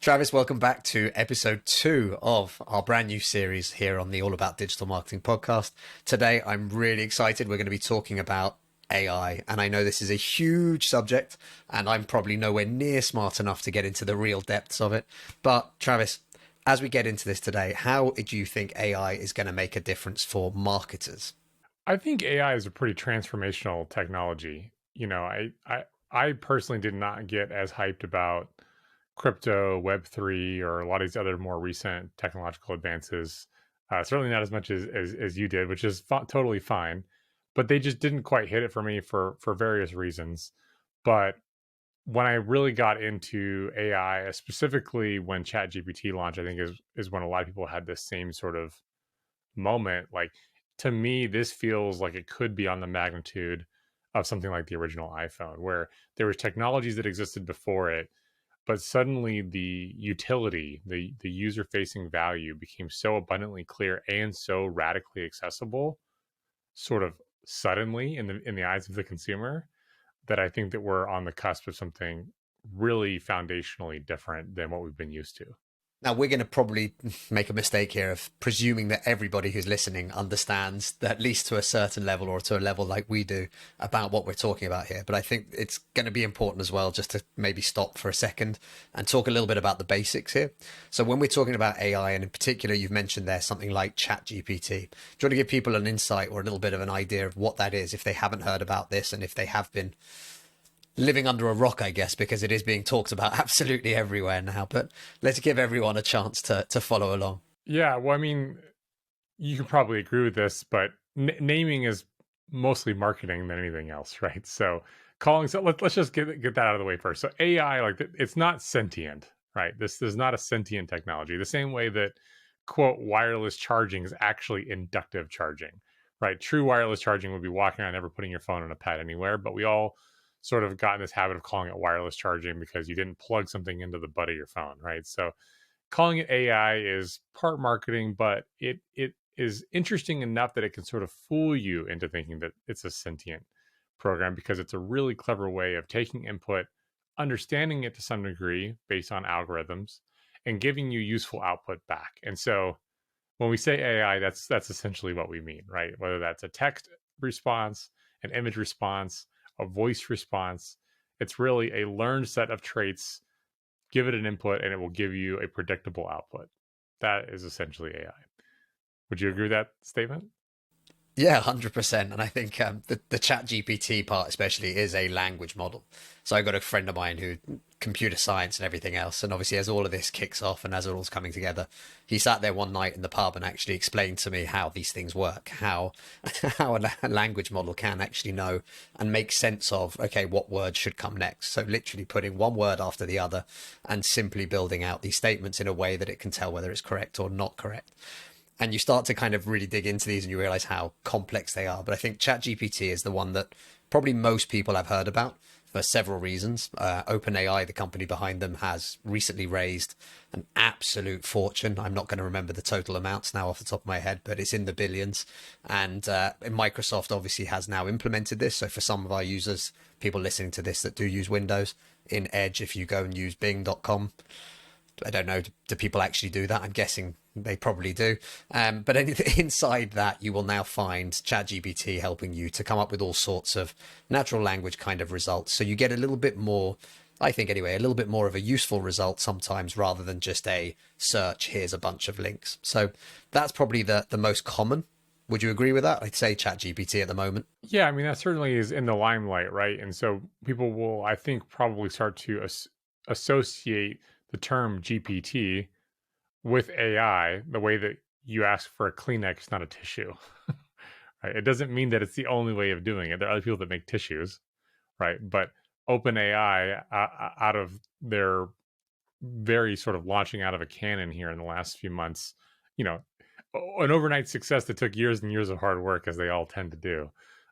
Travis, welcome back to episode 2 of our brand new series here on the All About Digital Marketing podcast. Today, I'm really excited. We're going to be talking about AI, and I know this is a huge subject, and I'm probably nowhere near smart enough to get into the real depths of it. But Travis, as we get into this today, how do you think AI is going to make a difference for marketers? I think AI is a pretty transformational technology. I personally did not get as hyped about crypto, Web3, or a lot of these other more recent technological advances. Certainly not as much as you did, which is totally fine. But they just didn't quite hit it for me for various reasons. But when I really got into AI, specifically when ChatGPT launched, I think is when a lot of people had this same sort of moment. Like, to me, this feels like it could be on the magnitude of something like the original iPhone, where there was technologies that existed before it, but suddenly the utility, the user facing value became so abundantly clear and so radically accessible, sort of suddenly in the eyes of the consumer, that I think that we're on the cusp of something really foundationally different than what we've been used to. Now, we're going to probably make a mistake here of presuming that everybody who's listening understands, that at least to a certain level or to a level like we do, about what we're talking about here. But I think it's going to be important as well just to maybe stop for a second and talk a little bit about the basics here. So when we're talking about AI, and in particular, you've mentioned there something like ChatGPT, do you want to give people an insight or a little bit of an idea of what that is if they haven't heard about this and if they have been living under a rock, I guess, because it is being talked about absolutely everywhere now. But let's give everyone a chance to follow along. Yeah, well, I mean, you can probably agree with this, but naming is mostly marketing than anything else, right? So let's just get that out of the way first. So AI, like, it's not sentient, right? This is not a sentient technology. The same way that, quote, wireless charging is actually inductive charging, right? True wireless charging would be walking around, never putting your phone on a pad anywhere, but we all sort of got in this habit of calling it wireless charging because you didn't plug something into the butt of your phone, right? So calling it AI is part marketing, but it is interesting enough that it can sort of fool you into thinking that it's a sentient program, because it's a really clever way of taking input, understanding it to some degree based on algorithms, and giving you useful output back. And so when we say AI, that's essentially what we mean, right? Whether that's a text response, an image response, a voice response, it's really a learned set of traits. Give it an input and it will give you a predictable output. That is essentially AI. Would you agree with that statement? Yeah, 100%. And I think the chat GPT part especially is a language model. So I've got a friend of mine who computer science and everything else. And obviously as all of this kicks off and as it all's coming together, he sat there one night in the pub and actually explained to me how these things work, how how a language model can actually know and make sense of, okay, what word should come next. So literally putting one word after the other and simply building out these statements in a way that it can tell whether it's correct or not correct. And you start to kind of really dig into these and you realize how complex they are. But I think ChatGPT is the one that probably most people have heard about for several reasons. OpenAI, the company behind them, has recently raised an absolute fortune. I'm not going to remember the total amounts now off the top of my head, but it's in the billions. And Microsoft obviously has now implemented this. So for some of our users, people listening to this that do use Windows, in Edge, if you go and use bing.com, I don't know, do people actually do that? I'm guessing they probably do. But inside that, you will now find ChatGPT helping you to come up with all sorts of natural language kind of results. So you get a little bit more, I think anyway, a little bit more of a useful result sometimes rather than just a search, here's a bunch of links. So that's probably the most common. Would you agree with that? I'd say ChatGPT at the moment. Yeah, I mean, that certainly is in the limelight, right? And so people will, I think, probably start to associate the term GPT with AI the way that you ask for a Kleenex, not a tissue. Right? It doesn't mean that it's the only way of doing it. There are other people that make tissues, right? But OpenAI, out of their very sort of launching out of a cannon here in the last few months, you know, an overnight success that took years and years of hard work, as they all tend to do.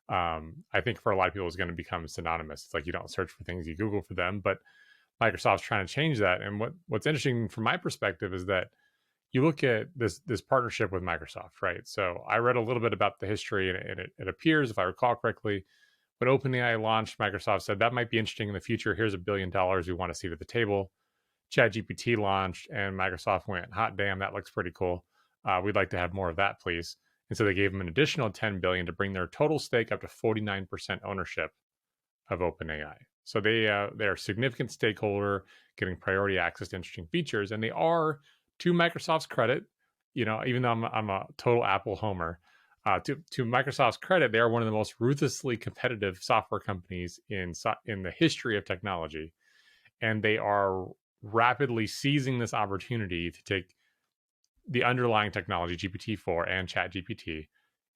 I think for a lot of people is going to become synonymous. It's like you don't search for things, you Google for them. But Microsoft's trying to change that. And what's interesting from my perspective is that you look at this partnership with Microsoft, right? So I read a little bit about the history, and it appears, if I recall correctly, when OpenAI launched, Microsoft said that might be interesting in the future. Here's $1 billion we want to see at the table. ChatGPT launched and Microsoft went, hot damn, that looks pretty cool. We'd like to have more of that, please. And so they gave them an additional 10 billion to bring their total stake up to 49% ownership of OpenAI. So they're a significant stakeholder, getting priority access to interesting features, and they are, to Microsoft's credit, even though I'm a total Apple homer, to Microsoft's credit, they are one of the most ruthlessly competitive software companies in the history of technology, and they are rapidly seizing this opportunity to take the underlying technology, GPT-4 and ChatGPT,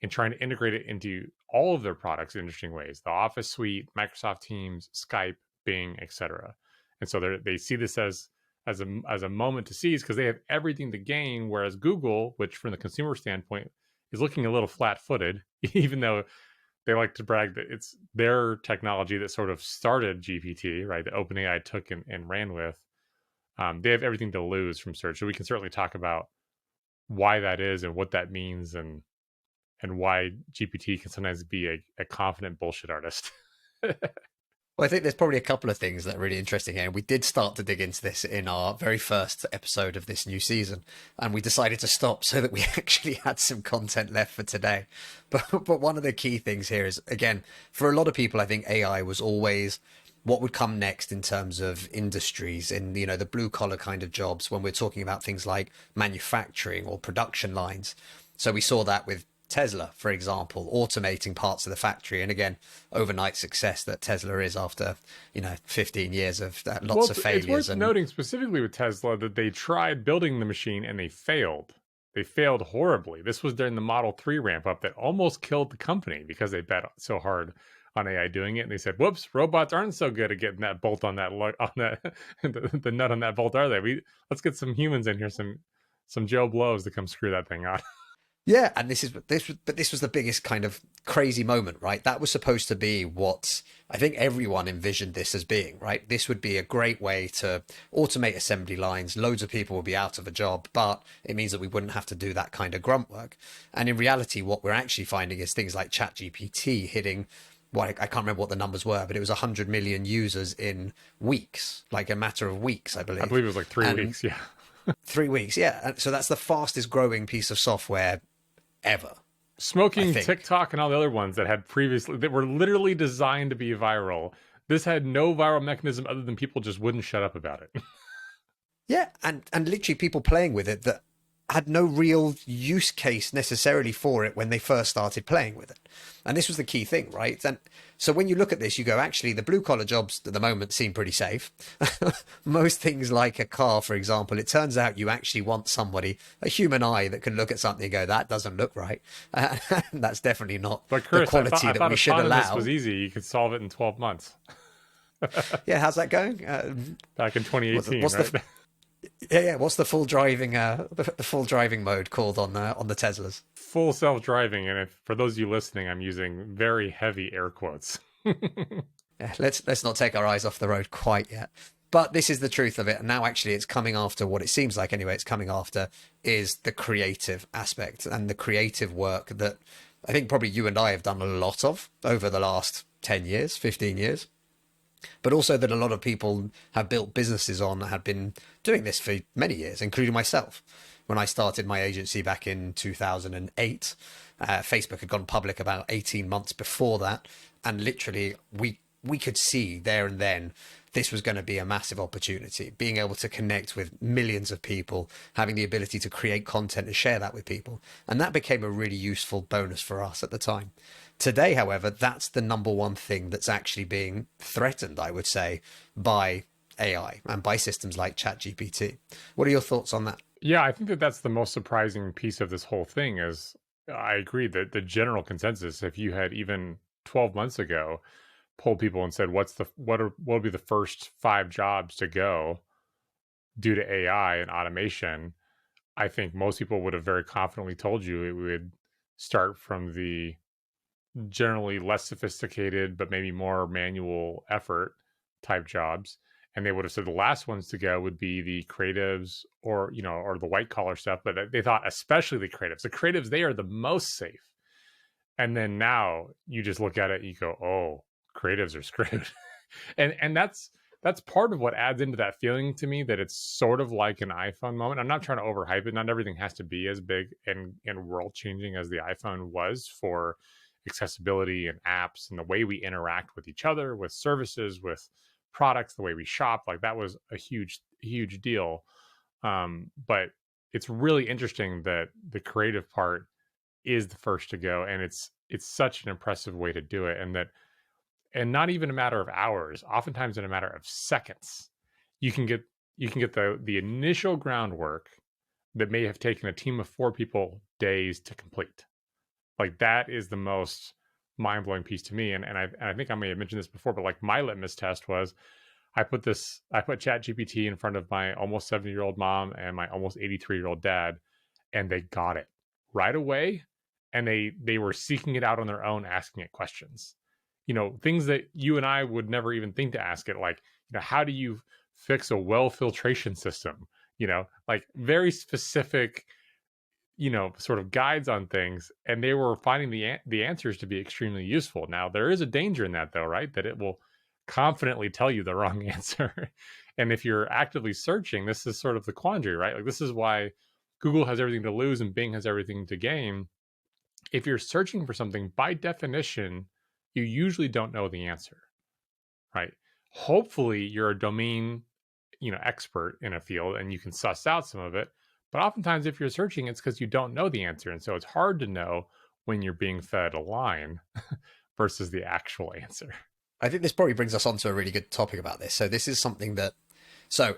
and trying to integrate it into all of their products in interesting ways: the Office suite, Microsoft Teams, Skype, Bing, etc. And so they see this as a moment to seize, because they have everything to gain, whereas Google, which from the consumer standpoint is looking a little flat-footed, even though they like to brag that it's their technology that sort of started GPT, right? That OpenAI took and ran with. They have everything to lose from search. So we can certainly talk about why that is and what that means, and why GPT can sometimes be a confident bullshit artist. Well, I think there's probably a couple of things that are really interesting here. And we did start to dig into this in our very first episode of this new season, and we decided to stop so that we actually had some content left for today. But one of the key things here is, again, for a lot of people, I think AI was always what would come next in terms of industries, in the blue collar kind of jobs, when we're talking about things like manufacturing or production lines. So we saw that with Tesla, for example, automating parts of the factory. And again, overnight success that Tesla is after 15 years of lots of failures. It's worth and noting specifically with Tesla that they tried building the machine and they failed. They failed horribly. This was during the Model 3 ramp up that almost killed the company, because they bet so hard on AI doing it, and they said, "Whoops, robots aren't so good at getting that bolt on that the nut on that bolt, are they? Let's get some humans in here, some Joe Blows to come screw that thing on." Yeah, and this was the biggest kind of crazy moment, right? That was supposed to be what I think everyone envisioned this as being, right? This would be a great way to automate assembly lines. Loads of people will be out of a job, but it means that we wouldn't have to do that kind of grunt work. And in reality, what we're actually finding is things like ChatGPT hitting, well, I can't remember what the numbers were, but it was 100 million users in weeks, like a matter of weeks, I believe. I believe it was like 3 weeks, yeah. 3 weeks, yeah. And so that's the fastest growing piece of software ever. Smoking, TikTok, and all the other ones that were literally designed to be viral. This had no viral mechanism other than people just wouldn't shut up about it. Yeah, and literally people playing with it that had no real use case necessarily for it when they first started playing with it. And this was the key thing, right? And so when you look at this, you go, actually, the blue collar jobs at the moment seem pretty safe. Most things like a car, for example, it turns out you actually want somebody, a human eye, that can look at something and go, that doesn't look right. That's definitely not but Chris, the quality that we should allow. This was easy. You could solve it in 12 months. Yeah, how's that going? Back in 2018, right? Yeah. What's the full driving mode called on the Teslas? Full self-driving, and for those of you listening, I'm using very heavy air quotes. Yeah, let's not take our eyes off the road quite yet. But this is the truth of it. And now actually it's coming after, what it seems like anyway, it's coming after is the creative aspect and the creative work that I think probably you and I have done a lot of over the last 10 years, 15 years. But also that a lot of people have built businesses on, have been doing this for many years, including myself. When I started my agency back in 2008, Facebook had gone public about 18 months before that. And literally we could see there and then this was going to be a massive opportunity, being able to connect with millions of people, having the ability to create content and share that with people. And that became a really useful bonus for us at the time. Today, however, that's the number one thing that's actually being threatened, I would say, by AI and by systems like ChatGPT. What are your thoughts on that? Yeah, I think that's the most surprising piece of this whole thing. Is I agree that the general consensus, if you had even 12 months ago polled people and said, what will be the first 5 jobs to go due to AI and automation, I think most people would have very confidently told you it would start from the generally less sophisticated but maybe more manual effort type jobs, and they would have said the last ones to go would be the creatives or the white collar stuff. But they thought especially the creatives, they are the most safe. And then now you just look at it and you go, oh, creatives are screwed. and that's that's part of what adds into that feeling to me, that it's sort of like an iPhone moment. I'm not trying to overhype it. Not everything has to be as big and world changing as the iPhone was for accessibility and apps and the way we interact with each other, with services, with products, the way we shop. Like that was a huge deal. But it's really interesting that the creative part is the first to go, and it's such an impressive way to do it, and not even a matter of hours, oftentimes in a matter of seconds, you can get the initial groundwork that may have taken a team of 4 people days to complete. Like that is the most mind-blowing piece to me. And I think I may have mentioned this before, but like my litmus test was I put ChatGPT in front of my almost 70-year-old mom and my almost 83-year-old dad, and they got it right away. And they were seeking it out on their own, asking it questions. Things that you and I would never even think to ask it, like, how do you fix a well filtration system? Like very specific, sort of guides on things, and they were finding the answers to be extremely useful. Now, there is a danger in that, though, right? That it will confidently tell you the wrong answer. And if you're actively searching, this is sort of the quandary, right? Like this is why Google has everything to lose and Bing has everything to gain. If you're searching for something, by definition, you usually don't know the answer, right? Hopefully you're a domain, expert in a field and you can suss out some of it. But oftentimes if you're searching, it's because you don't know the answer. And so it's hard to know when you're being fed a line versus the actual answer. I think this probably brings us on to a really good topic about this. So this is something so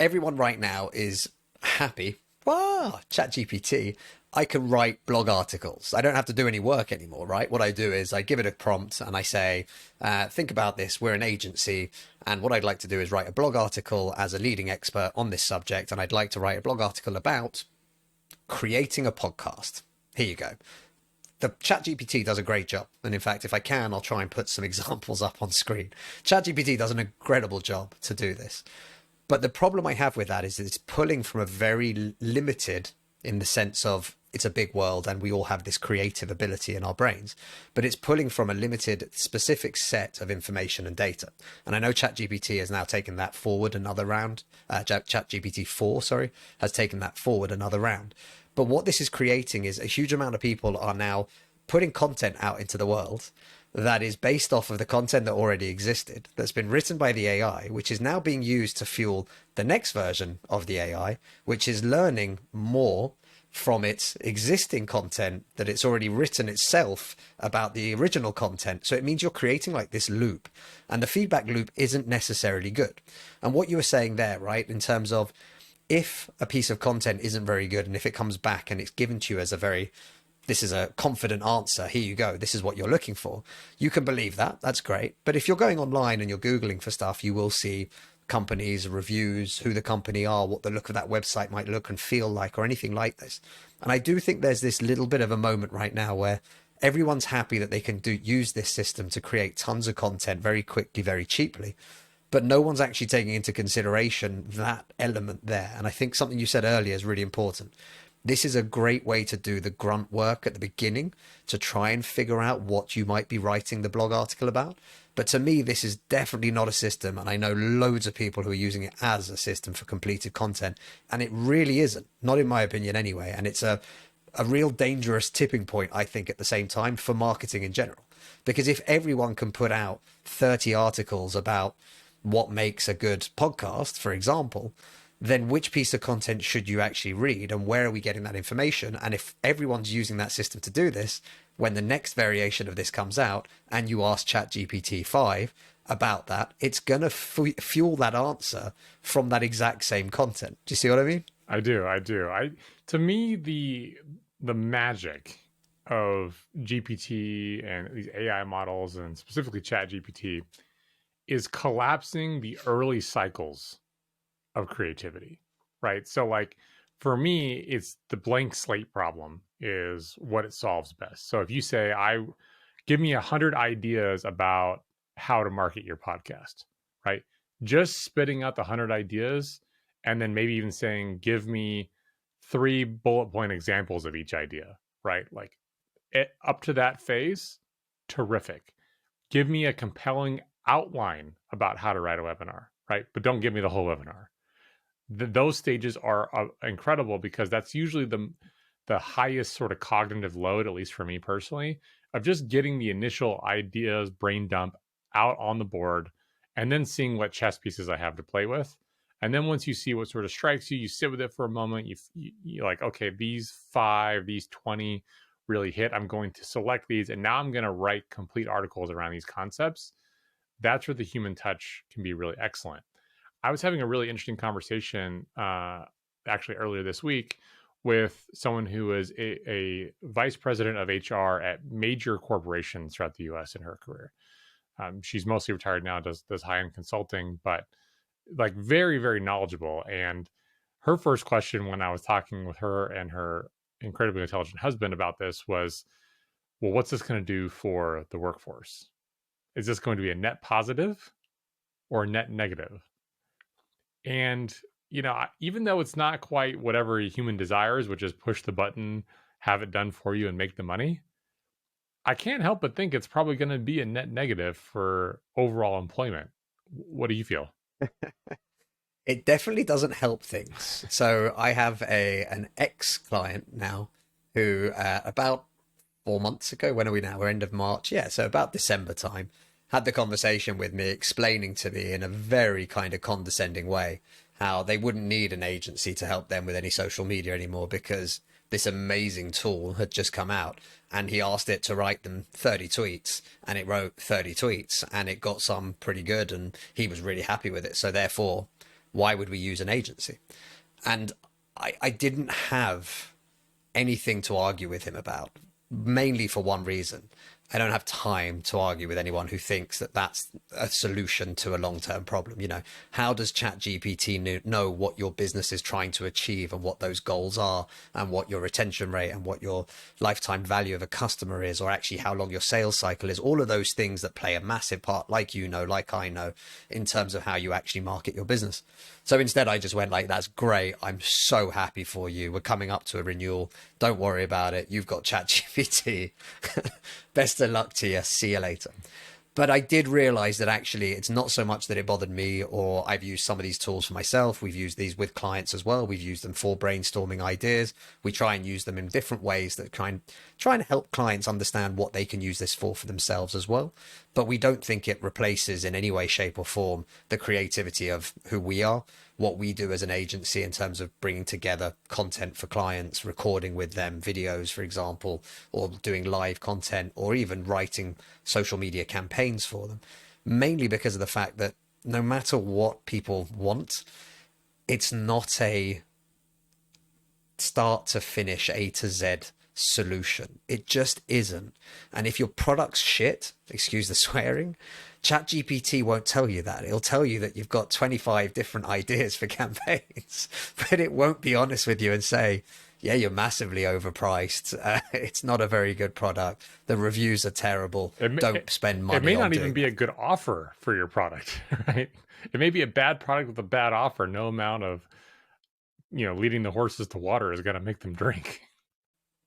everyone right now is happy. Wow, ChatGPT. I can write blog articles. I don't have to do any work anymore, right? What I do is I give it a prompt and I say, think about this. We're an agency. And what I'd like to do is write a blog article as a leading expert on this subject. And I'd like to write a blog article about creating a podcast. Here you go. The ChatGPT does a great job. And in fact, if I can, I'll try and put some examples up on screen. ChatGPT does an incredible job to do this. But the problem I have with that is it's pulling from a very limited, in the sense of it's a big world and we all have this creative ability in our brains, but it's pulling from a limited, specific set of information and data. And I know ChatGPT has now taken that forward another round. ChatGPT 4, has taken that forward another round. But what this is creating is a huge amount of people are now putting content out into the world that is based off of the content that already existed, that's been written by the AI, which is now being used to fuel the next version of the AI, which is learning more from its existing content that it's already written itself about the original content. So it means you're creating like this loop, and the feedback loop isn't necessarily good. And what you were saying there, right, in terms of if a piece of content isn't very good and if it comes back and it's given to you as this is a confident answer, here you go, this is what you're looking for, you can believe that. That's great. But if you're going online and you're Googling for stuff, you will see companies, reviews, who the company are, what the look of that website might look and feel like, or anything like this. And I do think there's this little bit of a moment right now where everyone's happy that they can use this system to create tons of content very quickly, very cheaply. But no one's actually taking into consideration that element there. And I think something you said earlier is really important. This is a great way to do the grunt work at the beginning to try and figure out what you might be writing the blog article about. But to me, this is definitely not a system. And I know loads of people who are using it as a system for completed content. And it really isn't, not in my opinion anyway. And it's a real dangerous tipping point, I think, at the same time for marketing in general. Because if everyone can put out 30 articles about what makes a good podcast, for example, then which piece of content should you actually read and where are we getting that information? And if everyone's using that system to do this, when the next variation of this comes out and you ask ChatGPT 5 about that, it's going to fuel that answer from that exact same content. Do you see what I mean? I do. To me, the magic of GPT and these AI models, and specifically ChatGPT, is collapsing the early cycles of creativity, right? So like for me, it's the blank slate problem is what it solves best. So if you say, give me 100 ideas about how to market your podcast, right? Just spitting out the 100 ideas and then maybe even saying, give me 3 bullet point examples of each idea, right? Like up to that phase, terrific. Give me a compelling outline about how to write a webinar, right? But don't give me the whole webinar. Those stages are incredible because that's usually the highest sort of cognitive load, at least for me personally, of just getting the initial ideas, brain dump out on the board, and then seeing what chess pieces I have to play with. And then once you see what sort of strikes you, you sit with it for a moment. You're like, okay, these 5, these 20 really hit. I'm going to select these, and now I'm going to write complete articles around these concepts. That's where the human touch can be really excellent. I was having a really interesting conversation actually earlier this week with someone who is a vice president of HR at major corporations throughout the US in her career. She's mostly retired now, does high end consulting, but like very, very knowledgeable. And her first question when I was talking with her and her incredibly intelligent husband about this was, well, what's this going to do for the workforce? Is this going to be a net positive or a net negative? And, even though it's not quite whatever a human desires, which is push the button, have it done for you, and make the money, I can't help but think it's probably going to be a net negative for overall employment. What do you feel? It definitely doesn't help things. So I have an ex client now who about 4 months ago, when are we now? We're end of March. Yeah, so about December time, had the conversation with me, explaining to me in a very kind of condescending way how they wouldn't need an agency to help them with any social media anymore because this amazing tool had just come out, and he asked it to write them 30 tweets, and it wrote 30 tweets, and it got some pretty good, and he was really happy with it. So therefore, why would we use an agency? And I didn't have anything to argue with him about, mainly for one reason. I don't have time to argue with anyone who thinks that that's a solution to a long-term problem. How does ChatGPT know what your business is trying to achieve and what those goals are and what your retention rate and what your lifetime value of a customer is, or actually how long your sales cycle is? All of those things that play a massive part, like like I know, in terms of how you actually market your business. So instead, I just went like, that's great. I'm so happy for you. We're coming up to a renewal. Don't worry about it. You've got ChatGPT. Best of luck to you. See you later. But I did realize that actually it's not so much that it bothered me, or I've used some of these tools for myself. We've used these with clients as well. We've used them for brainstorming ideas. We try and use them in different ways that try and help clients understand what they can use this for themselves as well. But we don't think it replaces in any way, shape or form the creativity of who we are, what we do as an agency in terms of bringing together content for clients, recording with them videos, for example, or doing live content, or even writing social media campaigns for them, mainly because of the fact that no matter what people want, it's not a start to finish A to Z solution. It just isn't. And if your product's shit, excuse the swearing, ChatGPT won't tell you that. It'll tell you that you've got 25 different ideas for campaigns, but it won't be honest with you and say, yeah, you're massively overpriced. It's not a very good product. The reviews are terrible. Don't spend money. It may on not even doing be that. a good offer for your product, right? It may be a bad product with a bad offer. No amount of, leading the horses to water is going to make them drink.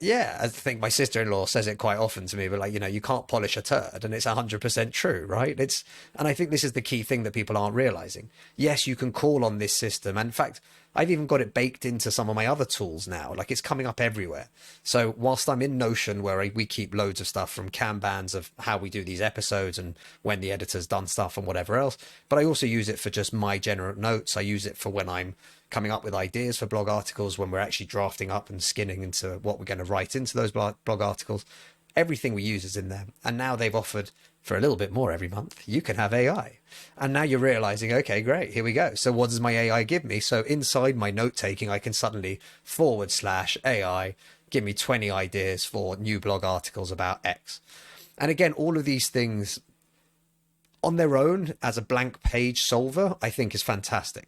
Yeah, I think my sister-in-law says it quite often to me, but like, you can't polish a turd, and it's 100% true, right? And I think this is the key thing that people aren't realizing. Yes, you can call on this system. And in fact, I've even got it baked into some of my other tools now. Like, it's coming up everywhere. So whilst I'm in Notion, where we keep loads of stuff from Kanbans of how we do these episodes and when the editor's done stuff and whatever else, but I also use it for just my general notes. I use it for when I'm coming up with ideas for blog articles, when we're actually drafting up and skinning into what we're going to write into those blog articles. Everything we use is in there. And now they've offered, for a little bit more every month, you can have AI. And now you're realizing, okay, great, here we go. So what does my AI give me? So inside my note taking, I can suddenly /AI, give me 20 ideas for new blog articles about X. And again, all of these things on their own as a blank page solver, I think is fantastic.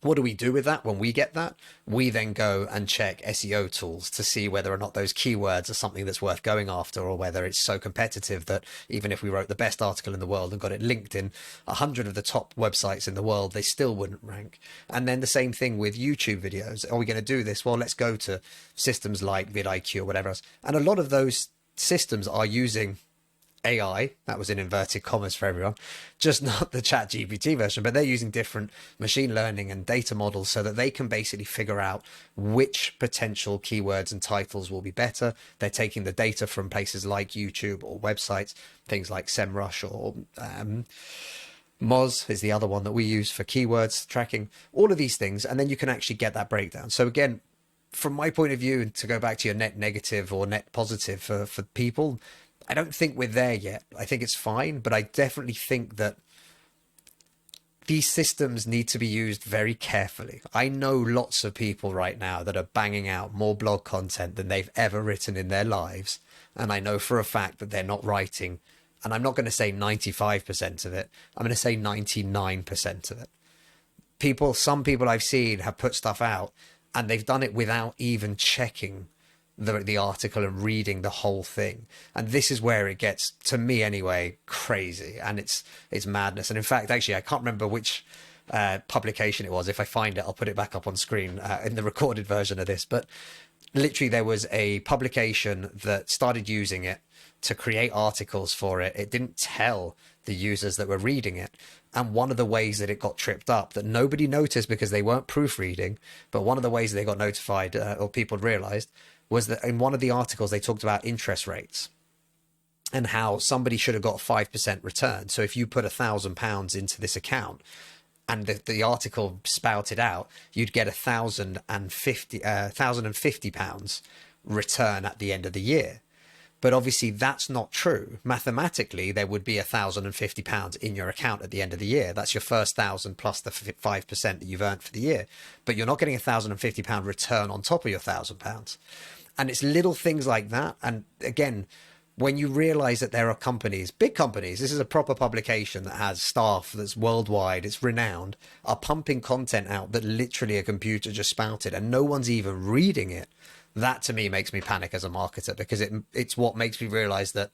What do we do with that when we get that? We then go and check SEO tools to see whether or not those keywords are something that's worth going after, or whether it's so competitive that even if we wrote the best article in the world and got it linked in 100 of the top websites in the world, they still wouldn't rank. And then the same thing with YouTube videos. Are we going to do this? Well, let's go to systems like vidIQ or whatever else. And a lot of those systems are using AI, that was in inverted commas for everyone, just not the chat GPT version, but they're using different machine learning and data models so that they can basically figure out which potential keywords and titles will be better. They're taking the data from places like YouTube or websites, things like SEMrush or Moz is the other one that we use for keywords tracking, all of these things, and then you can actually get that breakdown. So again, from my point of view, and to go back to your net negative or net positive for people, I don't think we're there yet. I think it's fine, but I definitely think that these systems need to be used very carefully. I know lots of people right now that are banging out more blog content than they've ever written in their lives. And I know for a fact that they're not writing, and I'm not going to say 95% of it, I'm going to say 99% of it. Some people I've seen have put stuff out and they've done it without even checking the article and reading the whole thing. And this is where it gets, to me anyway, crazy, and it's madness. And in fact, actually, I can't remember which publication it was. If I find it, I'll put it back up on screen in the recorded version of this. But literally, there was a publication that started using it to create articles for it. It didn't tell the users that were reading it. And one of the ways that it got tripped up that nobody noticed because they weren't proofreading, but one of the ways they got notified or people realized was that in one of the articles they talked about interest rates and how somebody should have got a 5% return. So if you put £1,000 into this account and the article spouted out, you'd get £1,050 return at the end of the year. But obviously that's not true. Mathematically, there would be £1,050 in your account at the end of the year. That's your first 1,000 plus the 5% that you've earned for the year. But you're not getting £1,050 return on top of your £1,000. And it's little things like that. And again, when you realize that there are companies, big companies, this is a proper publication that has staff that's worldwide, it's renowned, are pumping content out that literally a computer just spouted and no one's even reading it. That to me makes me panic as a marketer, because it's what makes me realize that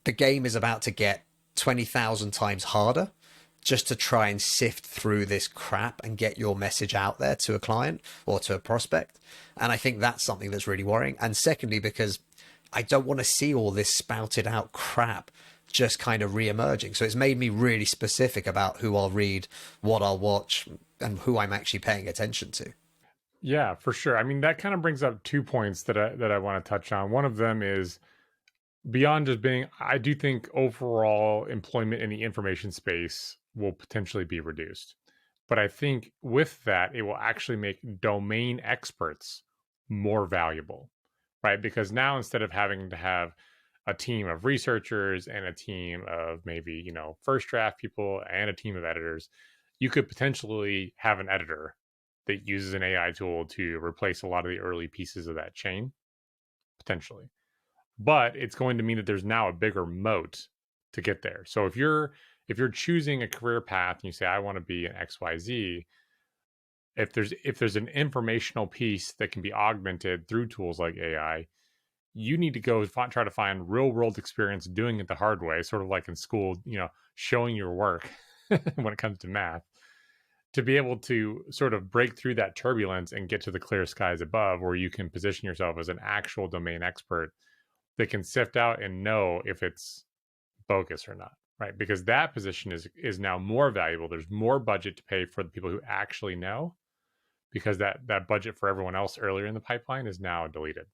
the game is about to get 20,000 times harder just to try and sift through this crap and get your message out there to a client or to a prospect. And I think that's something that's really worrying. And secondly, because I don't want to see all this spouted out crap just kind of re-emerging. So it's made me really specific about who I'll read, what I'll watch, and who I'm actually paying attention to. Yeah, for sure. I mean, that kind of brings up 2 points that I want to touch on. One of them is beyond just being, I do think overall employment in the information space will potentially be reduced. But I think with that, it will actually make domain experts more valuable, right? Because now instead of having to have a team of researchers and a team of maybe, first draft people and a team of editors, you could potentially have an editor that uses an AI tool to replace a lot of the early pieces of that chain, potentially. But it's going to mean that there's now a bigger moat to get there. So if you're choosing a career path and you say I want to be an XYZ, if there's an informational piece that can be augmented through tools like AI, you need to go try to find real world experience doing it the hard way, sort of like in school, showing your work when it comes to math, to be able to sort of break through that turbulence and get to the clear skies above, where you can position yourself as an actual domain expert that can sift out and know if it's bogus or not, right? Because that position is now more valuable. There's more budget to pay for the people who actually know, because that budget for everyone else earlier in the pipeline is now deleted.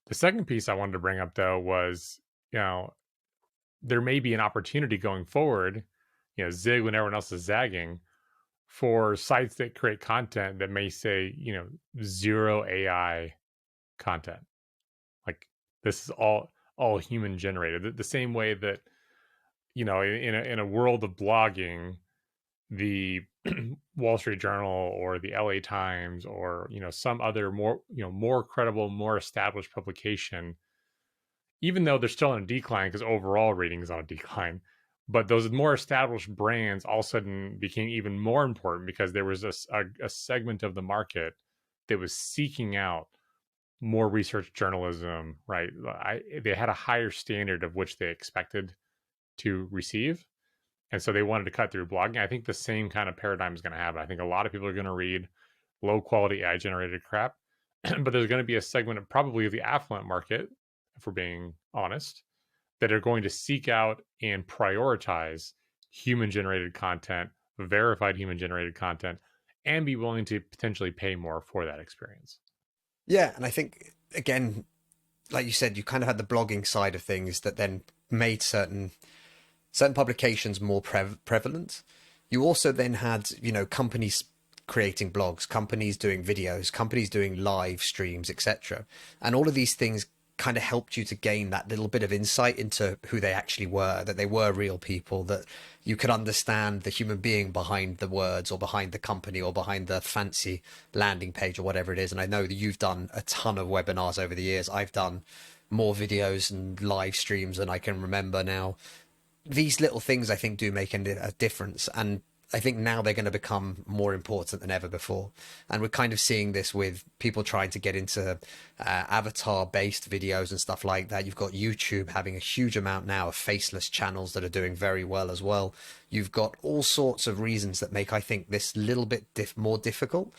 The second piece I wanted to bring up, though, was, there may be an opportunity going forward, zig when everyone else is zagging, for sites that create content that may say, zero AI content. Like, this is all human generated. The same way that, in a world of blogging, the Wall Street Journal or the LA Times or some other more credible, more established publication, even though they're still on a decline because overall reading is on a decline, but those more established brands all of a sudden became even more important because there was a segment of the market that was seeking out more research journalism, right? They had a higher standard of which they expected to receive. And so they wanted to cut through blogging. I think the same kind of paradigm is going to happen. I think a lot of people are going to read low quality AI generated crap, but there's going to be a segment of probably the affluent market, if we're being honest, that are going to seek out and prioritize human generated content, verified human generated content, and be willing to potentially pay more for that experience. Yeah, and I think again, like you said, you kind of had the blogging side of things that then made certain publications more prevalent. You also then had, companies creating blogs, companies doing videos, companies doing live streams, etc. And all of these things kind of helped you to gain that little bit of insight into who they actually were, that they were real people, that you could understand the human being behind the words or behind the company or behind the fancy landing page or whatever it is. And I know that you've done a ton of webinars over the years. I've done more videos and live streams than I can remember now. These little things I think do make a difference, and I think now they're going to become more important than ever before. And we're kind of seeing this with people trying to get into avatar based videos and stuff like that. You've got YouTube having a huge amount now of faceless channels that are doing very well as well. You've got all sorts of reasons that make, I think, this little bit more difficult.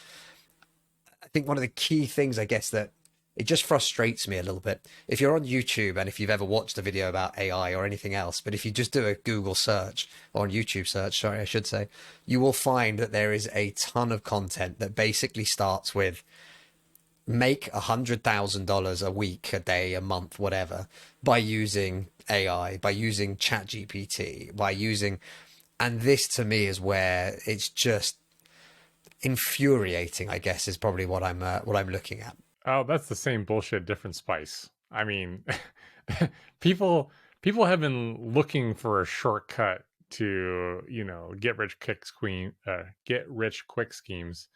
I think one of the key things, I guess, that it just frustrates me a little bit. If you're on YouTube and if you've ever watched a video about AI or anything else, but if you just do a Google search or a YouTube search, sorry, I should say, you will find that there is a ton of content that basically starts with make $100,000 a week, a day, a month, whatever, by using AI, by using ChatGPT, by using, and this to me is where it's just infuriating, I guess, is probably what I'm looking at. Oh, that's the same bullshit, different spice. I mean, people people have been looking for a shortcut to, get rich quick schemes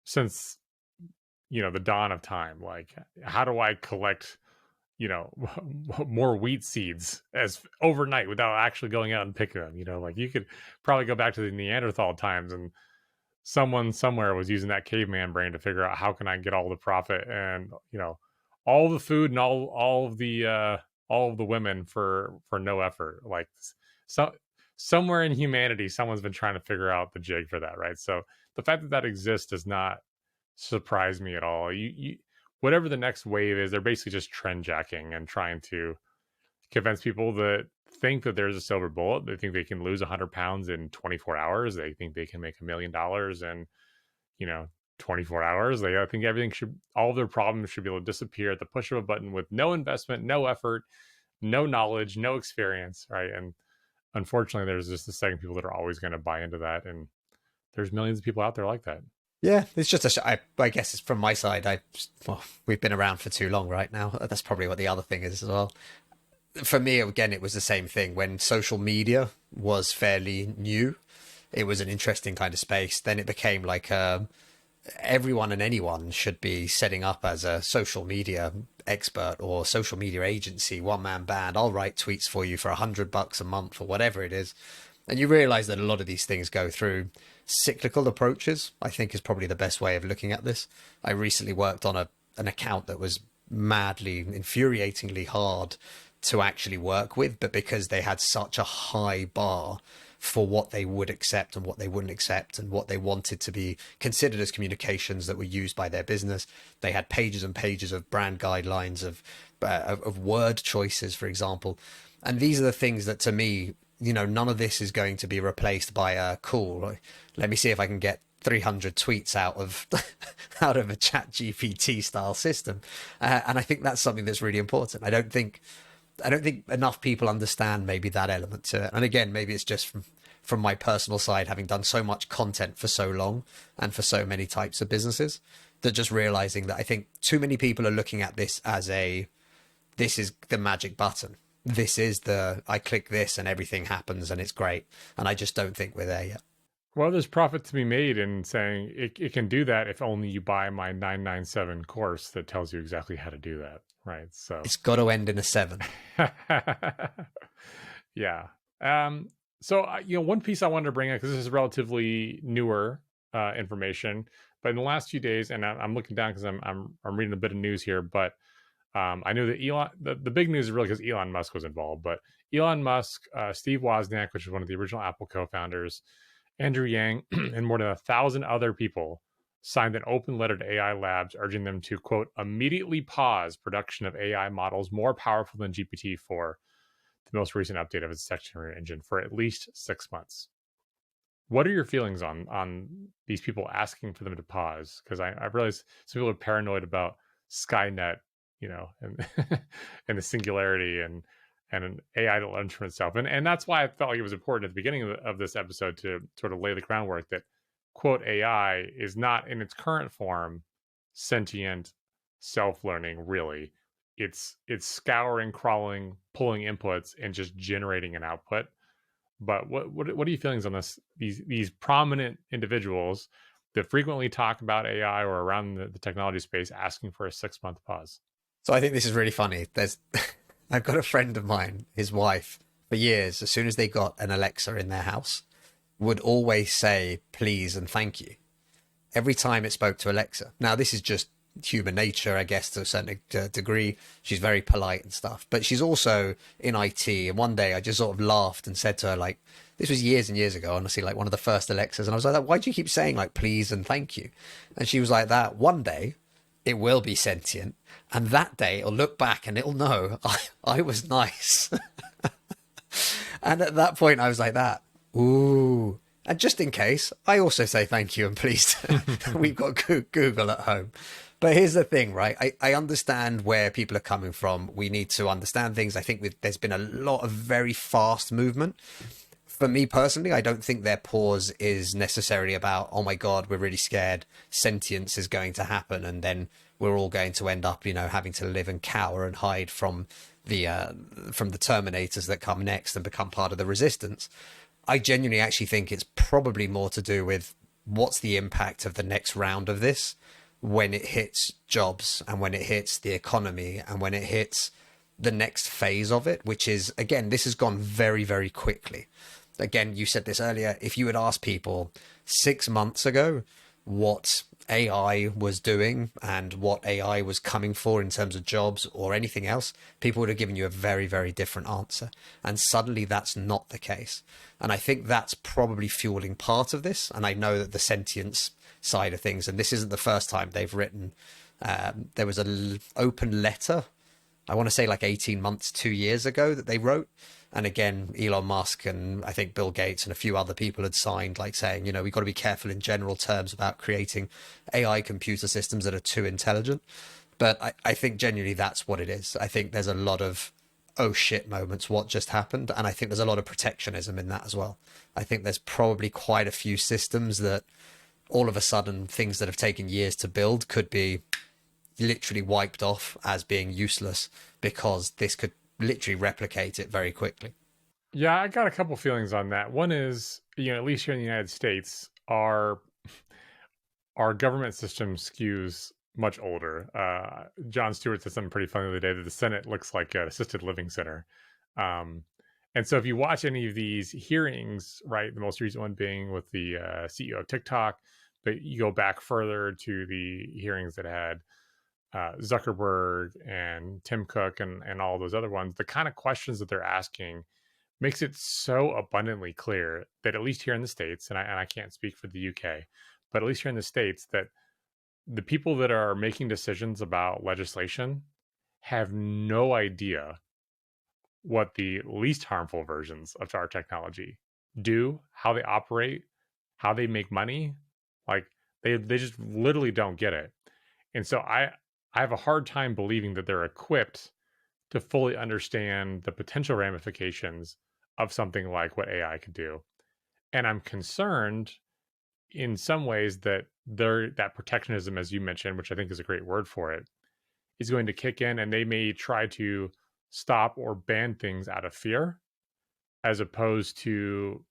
since, the dawn of time. Like, how do I collect, you know, more wheat seeds as overnight without actually going out and picking them? Like, you could probably go back to the Neanderthal times, and someone somewhere was using that caveman brain to figure out how can I get all the profit and, all the food and all of the women for no effort. Like, so somewhere in humanity, someone's been trying to figure out the jig for that, right? So the fact that that exists does not surprise me at all. You whatever the next wave is, they're basically just trend jacking and trying to convince people that think that there's a silver bullet. They think they can lose 100 pounds in 24 hours. They think they can make $1 million in, you know, 24 hours. I think all of their problems should be able to disappear at the push of a button with no investment, no effort, no knowledge, no experience, right? And unfortunately, there's just the second people that are always going to buy into that. And there's millions of people out there like that. Yeah, it's just I guess it's from my side. Well, we've been around for too long right now. That's probably what the other thing is as well. For me, again, it was the same thing when social media was fairly new. It was an interesting kind of space. Then it became like everyone and anyone should be setting up as a social media expert or social media agency, one man band. I'll write tweets for you for $100 a month or whatever it is. And you realize that a lot of these things go through cyclical approaches, I think is probably the best way of looking at this. I recently worked on an account that was madly, infuriatingly hard to actually work with, but because they had such a high bar for what they would accept and what they wouldn't accept and what they wanted to be considered as communications that were used by their business. They had pages and pages of brand guidelines of word choices, for example. And these are the things that, to me, none of this is going to be replaced by a cool, let me see if I can get 300 tweets out of out of a chat GPT style system. And I think that's something that's really important. I don't think enough people understand maybe that element to it. And again, maybe it's just from my personal side, having done so much content for so long and for so many types of businesses, that just realizing that I think too many people are looking at this as this is the magic button. This is I click this and everything happens and it's great. And I just don't think we're there yet. Well, there's profit to be made in saying it can do that if only you buy my 997 course that tells you exactly how to do that, right? So it's got to end in a 7. Yeah. So one piece I wanted to bring up, because this is relatively newer information, but in the last few days, and I'm looking down because I'm reading a bit of news here, but I knew that the big news is really because Elon Musk was involved, but Elon Musk, Steve Wozniak, which is one of the original Apple co-founders, Andrew Yang, and more than 1,000 other people signed an open letter to AI labs urging them to, quote, immediately pause production of AI models more powerful than GPT-4, the most recent update of its secondary engine, for at least 6 months. What are your feelings on these people asking for them to pause? Because I realize some people are paranoid about Skynet, and and the singularity and an AI to learn from itself, and that's why I felt like it was important at the beginning of this episode to sort of lay the groundwork that, quote, AI is not in its current form sentient self-learning. Really, it's scouring, crawling, pulling inputs, and just generating an output. But what are your feelings on this? These prominent individuals that frequently talk about AI or around the technology space asking for a 6 month pause. So I think this is really funny. I've got a friend of mine, his wife, for years, as soon as they got an Alexa in their house, would always say please and thank you every time it spoke to Alexa. Now, this is just human nature, I guess, to a certain degree. She's very polite and stuff, but she's also in IT. And one day I just sort of laughed and said to her, like, this was years and years ago, honestly, like one of the first Alexas. And I was like, why do you keep saying like please and thank you? And she was like, that one day it will be sentient. And that day it'll look back and it'll know I was nice. And at that point I was like that. Ooh. And just in case, I also say thank you and please. We've got Google at home. But here's the thing, right? I understand where people are coming from. We need to understand things. I think there's been a lot of very fast movement. For me personally, I don't think their pause is necessarily about, oh my God, we're really scared. Sentience is going to happen. And then we're all going to end up, having to live and cower and hide from the Terminators that come next and become part of the resistance. I genuinely actually think it's probably more to do with what's the impact of the next round of this when it hits jobs and when it hits the economy and when it hits the next phase of it, which is, again, this has gone very, very quickly. Again, you said this earlier. If you had asked people 6 months ago what AI was doing and what AI was coming for in terms of jobs or anything else, people would have given you a very, very different answer. And suddenly that's not the case. And I think that's probably fueling part of this. And I know that the sentience side of things, and this isn't the first time they've written, there was an open letter, I want to say like 18 months, 2 years ago that they wrote. And again, Elon Musk and I think Bill Gates and a few other people had signed, like saying, we've got to be careful in general terms about creating AI computer systems that are too intelligent. But I think genuinely that's what it is. I think there's a lot of, oh shit moments, what just happened? And I think there's a lot of protectionism in that as well. I think there's probably quite a few systems that all of a sudden things that have taken years to build could be literally wiped off as being useless because this could literally replicate it very quickly. Yeah, I got a couple feelings on that. One is, at least here in the United States, our government system skews much older. John Stewart said something pretty funny the other day that the Senate looks like an assisted living center. And so if you watch any of these hearings, right, the most recent one being with the CEO of TikTok, but you go back further to the hearings that had Zuckerberg and Tim Cook and all those other ones, the kind of questions that they're asking makes it so abundantly clear that at least here in the States, and I can't speak for the UK, but at least here in the States, that the people that are making decisions about legislation have no idea what the least harmful versions of our technology do, how they operate, how they make money. Like they just literally don't get it. And so I have a hard time believing that they're equipped to fully understand the potential ramifications of something like what AI could do. And I'm concerned in some ways that that protectionism, as you mentioned, which I think is a great word for it, is going to kick in, and they may try to stop or ban things out of fear as opposed to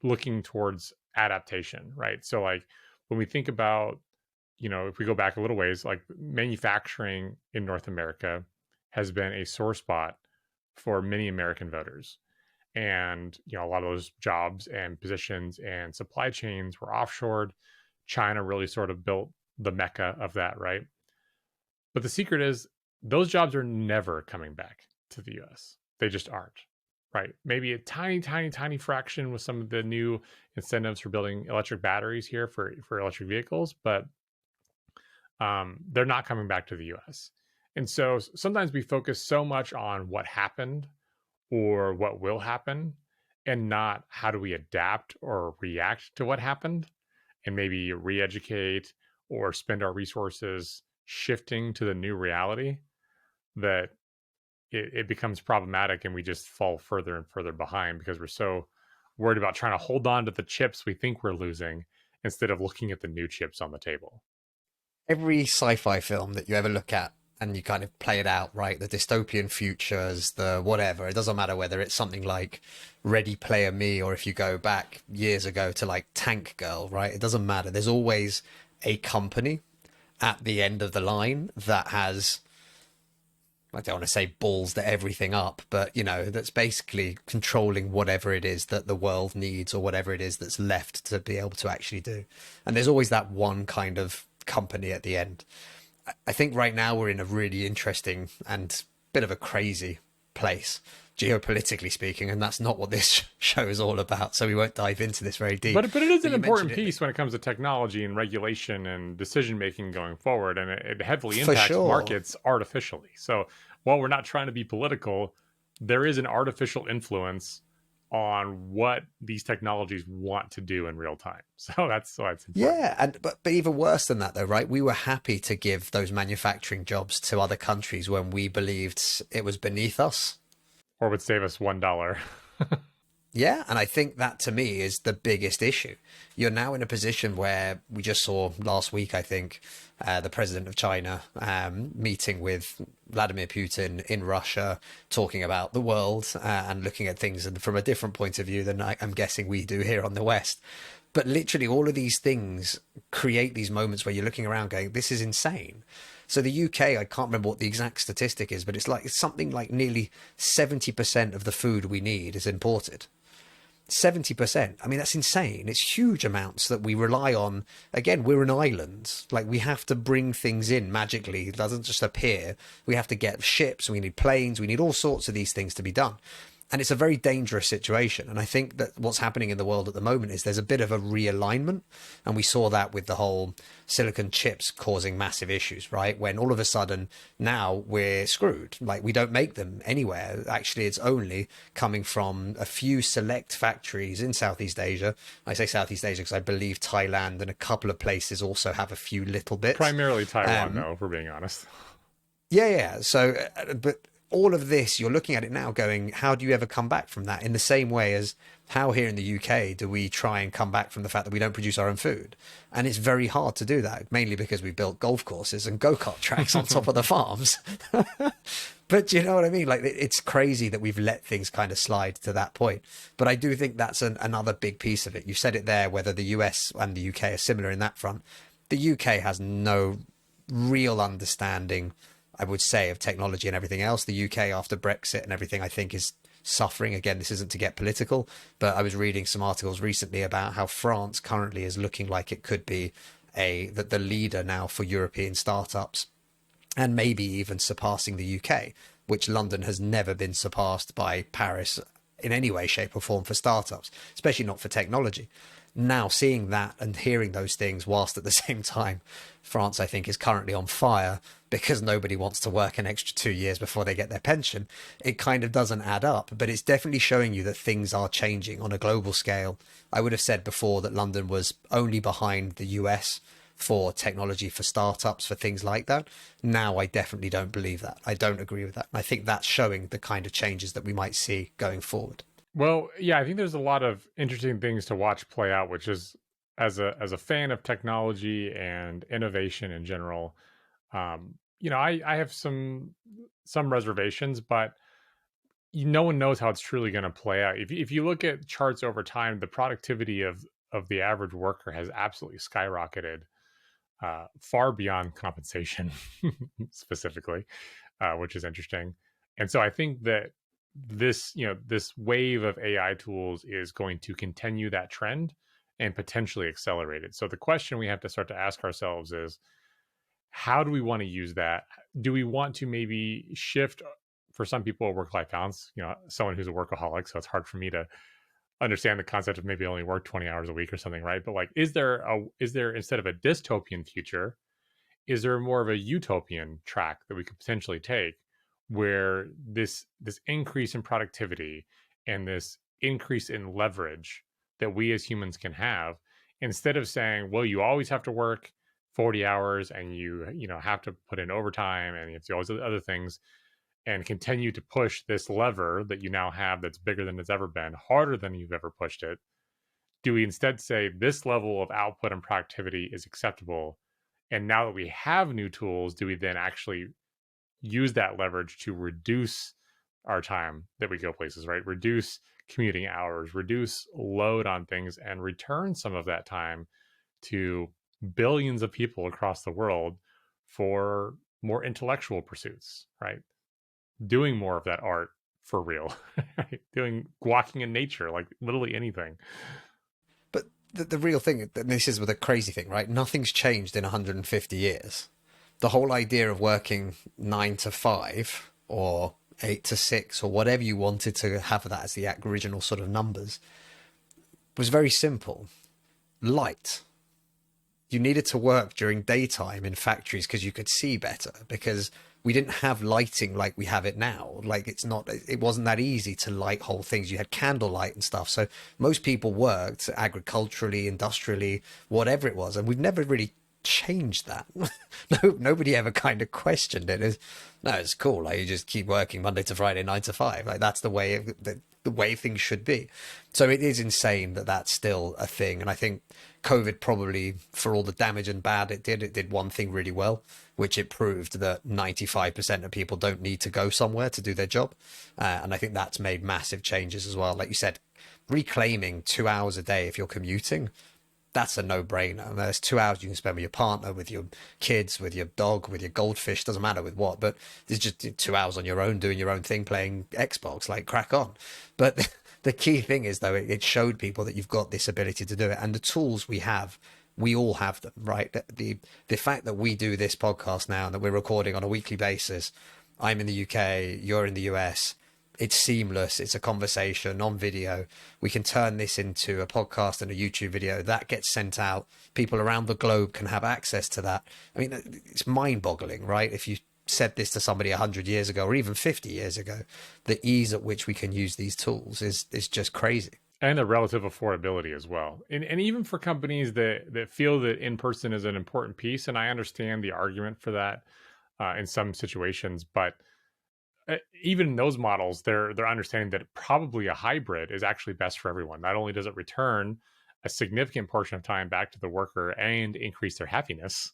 looking towards adaptation, right? So like when we think about, if we go back a little ways, like manufacturing in North America has been a sore spot for many American voters. And, a lot of those jobs and positions and supply chains were offshored. China really sort of built the mecca of that, right? But the secret is those jobs are never coming back to the US. They just aren't. right? Maybe a tiny, tiny, tiny fraction with some of the new incentives for building electric batteries here for electric vehicles, but they're not coming back to the U.S. And so sometimes we focus so much on what happened or what will happen, and not how do we adapt or react to what happened, and maybe re-educate or spend our resources shifting to the new reality, that it becomes problematic and we just fall further and further behind because we're so worried about trying to hold on to the chips we think we're losing instead of looking at the new chips on the table. Every sci-fi film that you ever look at and you kind of play it out, right? The dystopian futures, the whatever. It doesn't matter whether it's something like Ready Player Me or if you go back years ago to like Tank Girl, right? It doesn't matter. There's always a company at the end of the line that has, I don't want to say balls to everything up, but you know, that's basically controlling whatever it is that the world needs or whatever it is that's left to be able to actually do. And there's always that one kind of company at the end. I think right now we're in a really interesting and bit of a crazy place, geopolitically speaking, and that's not what this show is all about. So we won't dive into this very deep. But it is But an you mentioned important it piece when it comes to technology and regulation and decision making going forward, and it heavily for impacts sure. markets artificially. So while we're not trying to be political, there is an artificial influence on what these technologies want to do in real time. So that's why it's important. Yeah, and but even worse than that, though, right? We were happy to give those manufacturing jobs to other countries when we believed it was beneath us. Or would save us $1. Yeah, and I think that to me is the biggest issue. You're now in a position where we just saw last week, I think, the president of China meeting with Vladimir Putin in Russia, talking about the world and looking at things from a different point of view than I'm guessing we do here on the West. But literally, all of these things create these moments where you're looking around going, this is insane. So the UK, I can't remember what the exact statistic is, but it's something like nearly 70% of the food we need is imported. 70%. I mean, that's insane. It's huge amounts that we rely on. Again, we're an island. Like, we have to bring things in magically. It doesn't just appear. We have to get ships, we need planes, we need all sorts of these things to be done. And it's a very dangerous situation. And I think that what's happening in the world at the moment is there's a bit of a realignment. And we saw that with the whole silicon chips causing massive issues, right? When all of a sudden now we're screwed. Like, we don't make them anywhere. Actually, it's only coming from a few select factories in Southeast Asia. I say Southeast Asia because I believe Thailand and a couple of places also have a few little bits. Primarily Taiwan, though, if we're being honest. Yeah, yeah. So, but all of this, you're looking at it now going, how do you ever come back from that? In the same way as how here in the UK do we try and come back from the fact that we don't produce our own food? And it's very hard to do that, mainly because we built golf courses and go-kart tracks on top of the farms. But do you know what I mean? Like, it's crazy that we've let things kind of slide to that point. But I do think that's another big piece of it. You said it there, whether the US and the UK are similar in that front. The UK has no real understanding, I would say, of technology and everything else. The UK after Brexit and everything, I think, is suffering. Again, this isn't to get political, but I was reading some articles recently about how France currently is looking like it could be the leader now for European startups, and maybe even surpassing the UK, which London has never been surpassed by Paris in any way, shape, or form for startups, especially not for technology. Now, seeing that and hearing those things, whilst at the same time, France, I think, is currently on fire because nobody wants to work an extra 2 years before they get their pension, it kind of doesn't add up. But it's definitely showing you that things are changing on a global scale. I would have said before that London was only behind the US for technology, for startups, for things like that. Now, I definitely don't believe that. I don't agree with that. I think that's showing the kind of changes that we might see going forward. Well, yeah, I think there's a lot of interesting things to watch play out, which is, as a fan of technology and innovation in general, I have some reservations, but no one knows how it's truly going to play out. If you look at charts over time, the productivity of the average worker has absolutely skyrocketed, far beyond compensation, specifically, which is interesting. And so I think that this wave of AI tools is going to continue that trend and potentially accelerate it. So the question we have to start to ask ourselves is, how do we want to use that? Do we want to maybe shift for some people, work-life balance, someone who's a workaholic, so it's hard for me to understand the concept of maybe only work 20 hours a week or something, right? But like, is there instead of a dystopian future, is there more of a utopian track that we could potentially take, where this increase in productivity and this increase in leverage that we as humans can have, instead of saying, well, you always have to work 40 hours and you have to put in overtime and you have to do all these other things, and continue to push this lever that you now have that's bigger than it's ever been, harder than you've ever pushed it, do we instead say this level of output and productivity is acceptable? And now that we have new tools, do we then actually use that leverage to reduce our time that we go places, right? Reduce commuting hours, reduce load on things, and return some of that time to billions of people across the world for more intellectual pursuits, right? Doing more of that art for real, right? Doing walking in nature, like literally anything. But the real thing, and this is the crazy thing, right? Nothing's changed in 150 years. The whole idea of working 9 to 5 or 8 to 6 or whatever you wanted to have that as the original sort of numbers was very simple. Light. You needed to work during daytime in factories because you could see better, because we didn't have lighting like we have it now. Like it wasn't that easy to light whole things. You had candlelight and stuff. So most people worked agriculturally, industrially, whatever it was. And we've never really changed that. Nobody ever kind of questioned it. No, it's cool. Like, you just keep working Monday to Friday, 9 to 5. Like, that's the way the way things should be. So it is insane that that's still a thing. And I think COVID probably, for all the damage and bad it did one thing really well, which it proved that 95% of people don't need to go somewhere to do their job. And I think that's made massive changes as well. Like you said, reclaiming 2 hours a day if you're commuting, that's a no-brainer. There's 2 hours you can spend with your partner, with your kids, with your dog, with your goldfish, doesn't matter with what, but it's just 2 hours on your own doing your own thing, playing Xbox, like, crack on. But the key thing is, though, it showed people that you've got this ability to do it, and the tools we have, we all have them, right? The fact that we do this podcast now and that we're recording on a weekly basis, I'm in the UK, you're in the US, it's seamless. It's a conversation on video. We can turn this into a podcast and a YouTube video that gets sent out. People around the globe can have access to that. I mean, it's mind-boggling, right? If you said this to somebody 100 years ago or even 50 years ago, the ease at which we can use these tools is just crazy. And the relative affordability as well. And even for companies that feel that in-person is an important piece, and I understand the argument for that in some situations, but even in those models, they're understanding that probably a hybrid is actually best for everyone. Not only does it return a significant portion of time back to the worker and increase their happiness,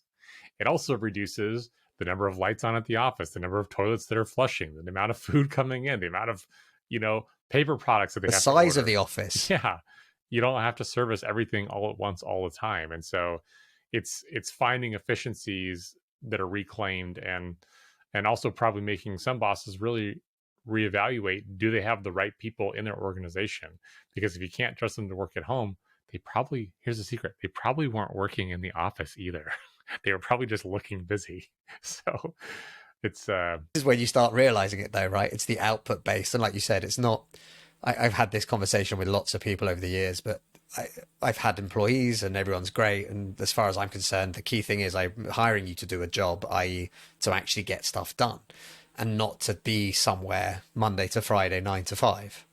it also reduces the number of lights on at the office, the number of toilets that are flushing, the amount of food coming in, the amount of paper products that they The have to size order. of the office. Yeah, you don't have to service everything all at once all the time, and so it's finding efficiencies that are reclaimed, and also probably making some bosses really reevaluate, do they have the right people in their organization? Because if you can't trust them to work at home, here's the secret, they probably weren't working in the office either. They were probably just looking busy. So it's This is when you start realizing it, though, right? It's the output based. And like you said, it's not, I've had this conversation with lots of people over the years, but I've had employees and everyone's great. And as far as I'm concerned, the key thing is I'm hiring you to do a job, i.e. to actually get stuff done and not to be somewhere Monday to Friday, 9 to 5.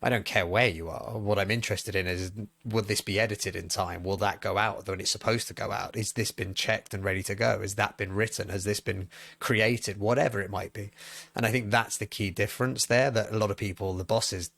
I don't care where you are. What I'm interested in is, will this be edited in time? Will that go out when it's supposed to go out? Is this been checked and ready to go? Has that been written? Has this been created? Whatever it might be. And I think that's the key difference there, that a lot of people, the bosses,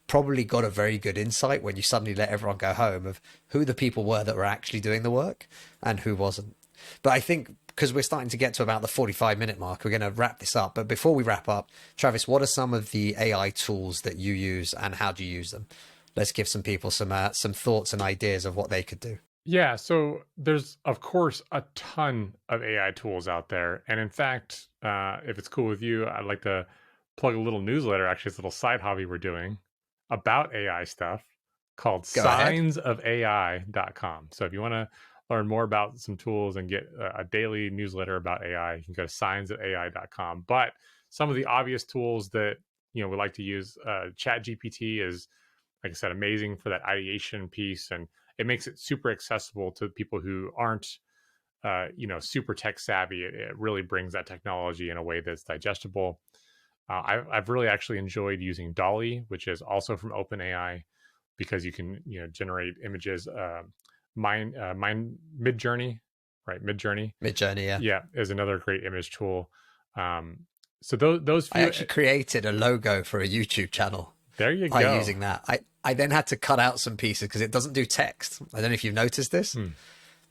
probably got a very good insight when you suddenly let everyone go home of who the people were that were actually doing the work and who wasn't. But I think because we're starting to get to about the 45-minute mark, we're going to wrap this up. But before we wrap up, Travis, what are some of the AI tools that you use and how do you use them? Let's give some people some thoughts and ideas of what they could do. Yeah, so there's of course a ton of AI tools out there, and in fact, if it's cool with you, I'd like to plug a little newsletter. Actually, it's a little side hobby we're doing about AI stuff called Go ahead. signsofai.com. So if you want to learn more about some tools and get a daily newsletter about AI, you can go to signsofai.com. But some of the obvious tools that we like to use. Chat GPT is, like I said, amazing for that ideation piece, and it makes it super accessible to people who aren't super tech savvy. It really brings that technology in a way that's digestible. I've really actually enjoyed using Dolly, which is also from OpenAI, because you can generate images. Midjourney, right? Midjourney, yeah. Yeah, is another great image tool. So those few, I actually created a logo for a YouTube channel there you by go. using that. I then had to cut out some pieces because it doesn't do text. I don't know if you've noticed this.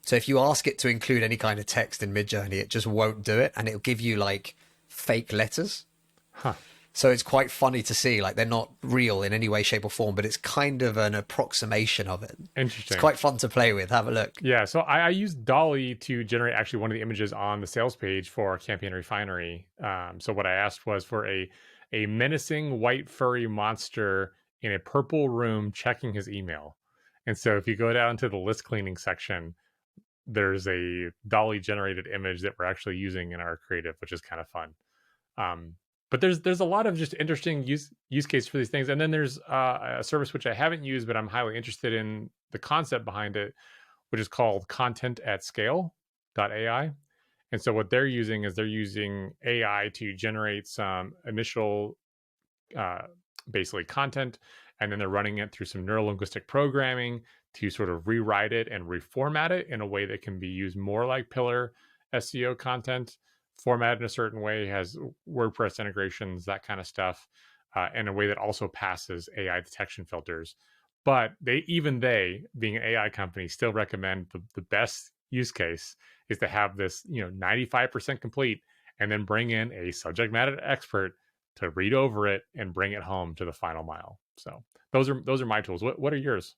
So if you ask it to include any kind of text in Midjourney, it just won't do it, and it'll give you like fake letters. Huh. So it's quite funny to see, like, they're not real in any way, shape, or form, but it's kind of an approximation of it. Interesting. It's quite fun to play with. Have a look. Yeah, so I used Dolly to generate actually one of the images on the sales page for Campaign Refinery. So what I asked was for a menacing white furry monster in a purple room checking his email. And so if you go down to the list cleaning section, there's a Dolly generated image that we're actually using in our creative, which is kind of fun. But there's a lot of just interesting use case for these things. And then there's a service which I haven't used, but I'm highly interested in the concept behind it, which is called content@scale.ai. And so what they're using is they're using AI to generate some initial basically content, and then they're running it through some neurolinguistic programming to sort of rewrite it and reformat it in a way that can be used more like pillar SEO content, formatted in a certain way, has WordPress integrations, that kind of stuff, in a way that also passes AI detection filters. But they, being an AI company, still recommend the best use case is to have this 95% complete, and then bring in a subject matter expert to read over it and bring it home to the final mile. So those are my tools. What are yours?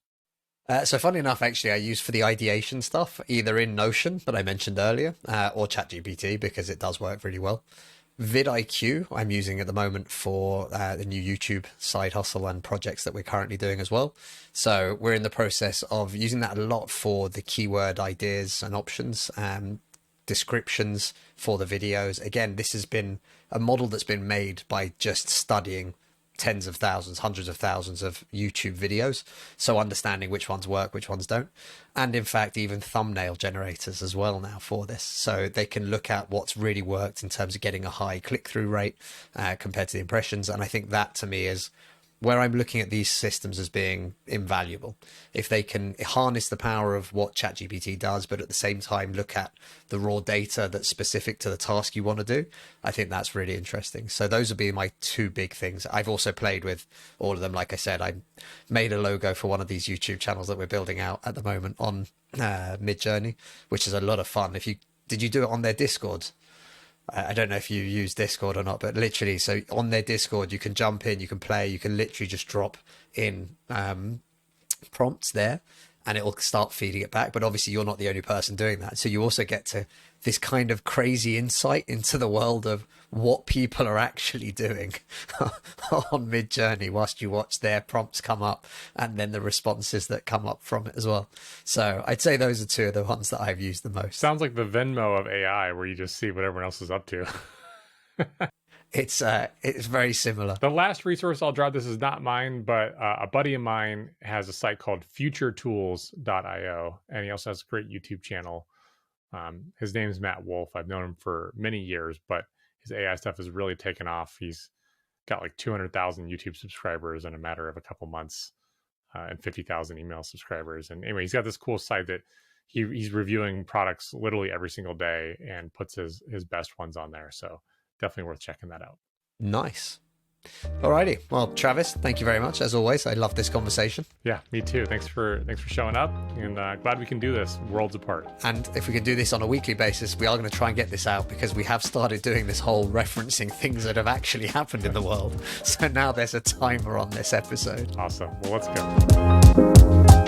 So funny enough, actually, I use for the ideation stuff either in Notion that I mentioned earlier, or ChatGPT, because it does work really well. vidIQ I'm using at the moment for the new YouTube side hustle and projects that we're currently doing as well. So we're in the process of using that a lot for the keyword ideas and options, descriptions for the videos. Again, this has been a model that's been made by just studying tens of thousands, hundreds of thousands of YouTube videos. So understanding which ones work, which ones don't. And in fact, even thumbnail generators as well now for this. So they can look at what's really worked in terms of getting a high click-through rate compared to the impressions. And I think that to me is where I'm looking at these systems as being invaluable. If they can harness the power of what ChatGPT does, but at the same time look at the raw data that's specific to the task you want to do, I think that's really interesting. So those would be my two big things. I've also played with all of them. Like I said, I made a logo for one of these YouTube channels that we're building out at the moment on Midjourney, which is a lot of fun. Did you do it on their Discord? I don't know if you use Discord or not, but literally, so on their Discord, you can jump in, you can play, you can literally just drop in prompts there, and it will start feeding it back. But obviously, you're not the only person doing that. So you also get to this kind of crazy insight into the world of what people are actually doing on Midjourney whilst you watch their prompts come up, and then the responses that come up from it as well. So I'd say those are two of the ones that I've used the most. Sounds like the Venmo of AI, where you just see what everyone else is up to. It's very similar. The last resource I'll drop, this is not mine, but a buddy of mine has a site called futuretools.io, and he also has a great YouTube channel. His name is Matt Wolf. I've known him for many years, but his AI stuff has really taken off. He's got like 200,000 YouTube subscribers in a matter of a couple months, and 50,000 email subscribers. And anyway, he's got this cool site that he's reviewing products literally every single day and puts his best ones on there. So definitely worth checking that out. Nice. Alrighty. Well, Travis, thank you very much. As always, I love this conversation. Yeah, me too. Thanks for showing up, and glad we can do this worlds apart. And if we can do this on a weekly basis, we are going to try and get this out, because we have started doing this whole referencing things that have actually happened in the world. So now there's a timer on this episode. Awesome. Well, let's go.